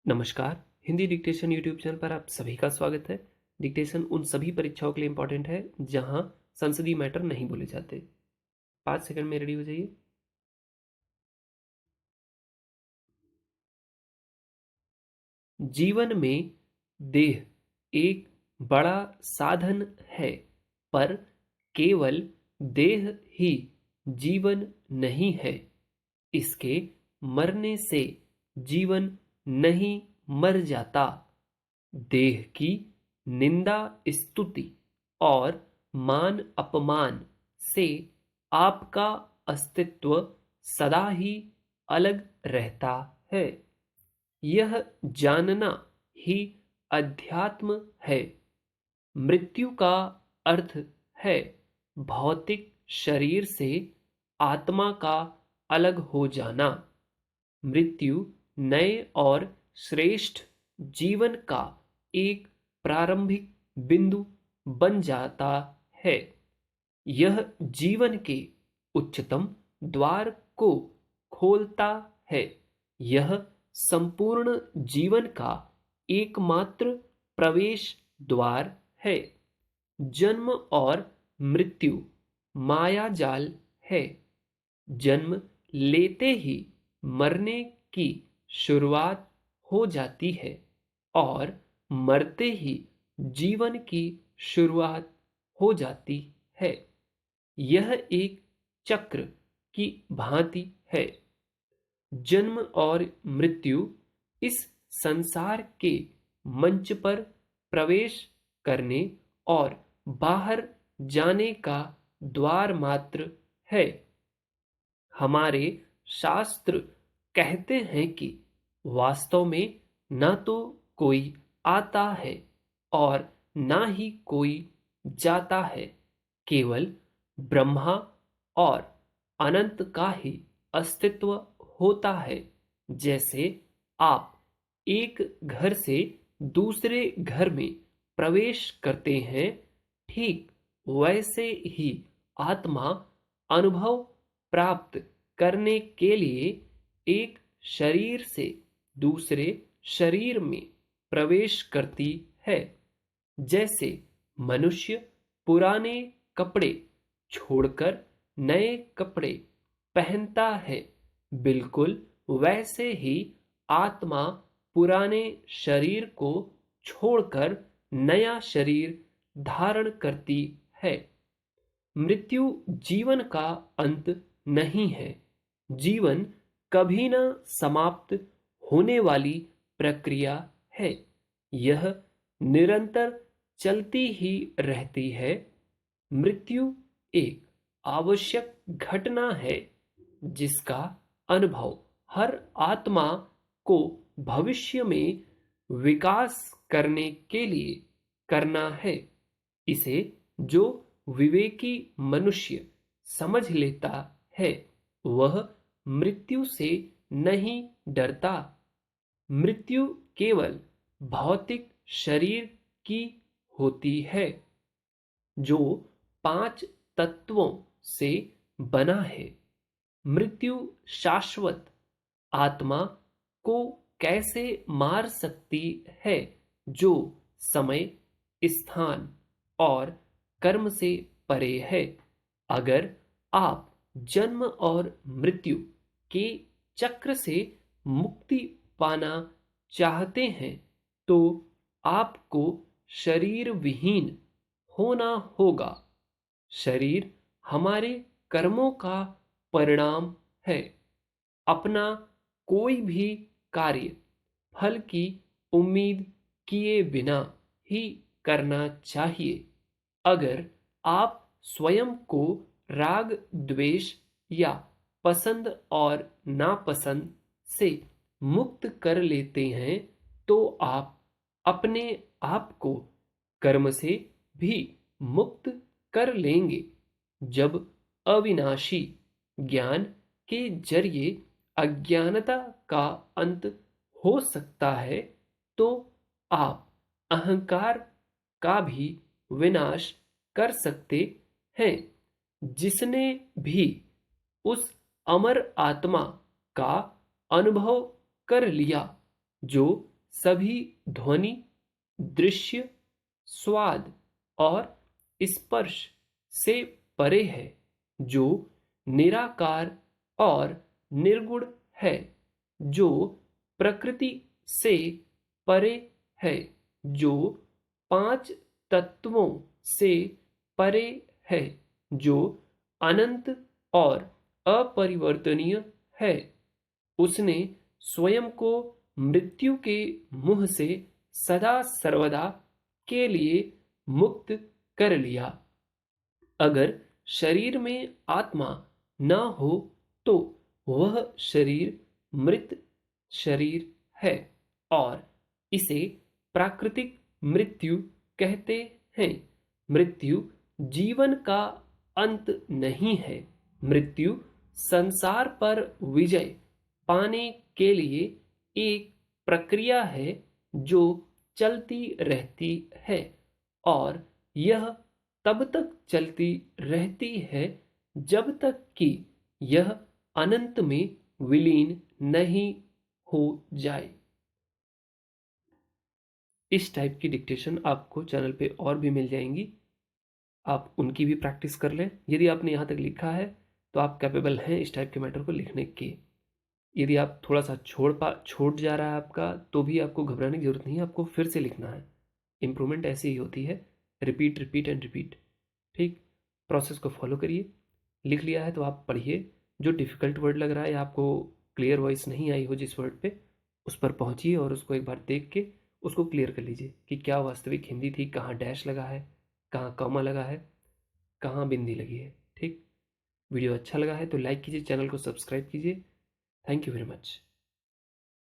नमस्कार। Hindi dictation YouTube channel पर आप सभी का स्वागत है। डिक्टेशन उन सभी परीक्षाओं के लिए इंपॉर्टेंट है जहां संसदीय मैटर नहीं बोले जाते। 5 सेकंड में रेडी हो जाइए। जीवन में देह एक बड़ा साधन है, पर केवल देह ही जीवन नहीं है। इसके मरने से जीवन नहीं मर जाता। देह की निंदा स्तुति और मान अपमान से आपका अस्तित्व सदा ही अलग रहता है। यह जानना ही अध्यात्म है। मृत्यु का अर्थ है भौतिक शरीर से आत्मा का अलग हो जाना। मृत्यु नए और श्रेष्ठ जीवन का एक प्रारंभिक बिंदु बन जाता है। यह जीवन के उच्चतम द्वार को खोलता है। यह संपूर्ण जीवन का एकमात्र प्रवेश द्वार है। जन्म और मृत्यु मायाजाल है। जन्म लेते ही मरने की शुरुआत हो जाती है और मरते ही जीवन की शुरुआत हो जाती है। यह एक चक्र की भांति है। जन्म और मृत्यु इस संसार के मंच पर प्रवेश करने और बाहर जाने का द्वार मात्र है। हमारे शास्त्र कहते हैं कि वास्तव में न तो कोई आता है और ना ही कोई जाता है। केवल ब्रह्मा और अनंत का ही अस्तित्व होता है। जैसे आप एक घर से दूसरे घर में प्रवेश करते हैं, ठीक वैसे ही आत्मा अनुभव प्राप्त करने के लिए एक शरीर से दूसरे शरीर में प्रवेश करती है। जैसे मनुष्य पुराने कपड़े छोड़कर नए कपड़े पहनता है, बिल्कुल वैसे ही आत्मा पुराने शरीर को छोड़कर नया शरीर धारण करती है। मृत्यु जीवन का अंत नहीं है। जीवन कभी न समाप्त होने वाली प्रक्रिया है। यह निरंतर चलती ही रहती है। मृत्यु एक आवश्यक घटना है जिसका अनुभव हर आत्मा को भविष्य में विकास करने के लिए करना है। इसे जो विवेकी मनुष्य समझ लेता है वह मृत्यु से नहीं डरता। मृत्यु केवल भौतिक शरीर की होती है जो 5 तत्वों से बना है। मृत्यु शाश्वत आत्मा को कैसे मार सकती है जो समय, स्थान और कर्म से परे है। अगर आप जन्म और मृत्यु के चक्र से मुक्ति पाना चाहते हैं तो आपको शरीर विहीन होना होगा। शरीर हमारे कर्मों का परिणाम है। अपना कोई भी कार्य फल की उम्मीद किए बिना ही करना चाहिए। अगर आप स्वयं को राग द्वेष या पसंद और नापसंद से मुक्त कर लेते हैं तो आप अपने आप को कर्म से भी मुक्त कर लेंगे। जब अविनाशी ज्ञान के जरिए अज्ञानता का अंत हो सकता है तो आप अहंकार का भी विनाश कर सकते हैं। जिसने भी उस अमर आत्मा का अनुभव कर लिया जो सभी ध्वनि, दृश्य, स्वाद और स्पर्श से परे है, जो निराकार और निर्गुण है, जो प्रकृति से परे है, जो पांच तत्वों से परे है, जो अनंत और अपरिवर्तनीय है। उसने स्वयं को मृत्यु के मुंह से सदा सर्वदा के लिए मुक्त कर लिया। अगर शरीर में आत्मा न हो तो वह शरीर मृत शरीर है और इसे प्राकृतिक मृत्यु कहते हैं। मृत्यु जीवन का अंत नहीं है। मृत्यु संसार पर विजय पाने के लिए एक प्रक्रिया है जो चलती रहती है और यह तब तक चलती रहती है जब तक कि यह अनंत में विलीन नहीं हो जाए। इस टाइप की डिक्टेशन आपको चैनल पे और भी मिल जाएंगी, आप उनकी भी प्रैक्टिस कर लें। यदि आपने यहाँ तक लिखा है तो आप कैपेबल हैं इस टाइप के मैटर को लिखने के। यदि आप थोड़ा सा छोड़ जा रहा है आपका, तो भी आपको घबराने की जरूरत नहीं है, आपको फिर से लिखना है। इम्प्रूवमेंट ऐसे ही होती है, रिपीट रिपीट एंड रिपीट। ठीक, प्रोसेस को फॉलो करिए। लिख लिया है तो आप पढ़िए। जो डिफ़िकल्ट वर्ड लग रहा है या आपको क्लियर वॉइस नहीं आई हो जिस वर्ड पे, उस पर पहुंचिए और उसको एक बार देख के उसको क्लियर कर लीजिए कि क्या वास्तविक हिंदी थी, कहाँ डैश लगा है, कहाँ कॉमा लगा है, कहाँ बिंदी लगी है। ठीक, वीडियो अच्छा लगा है तो लाइक कीजिए, चैनल को सब्सक्राइब कीजिए। Thank you very much.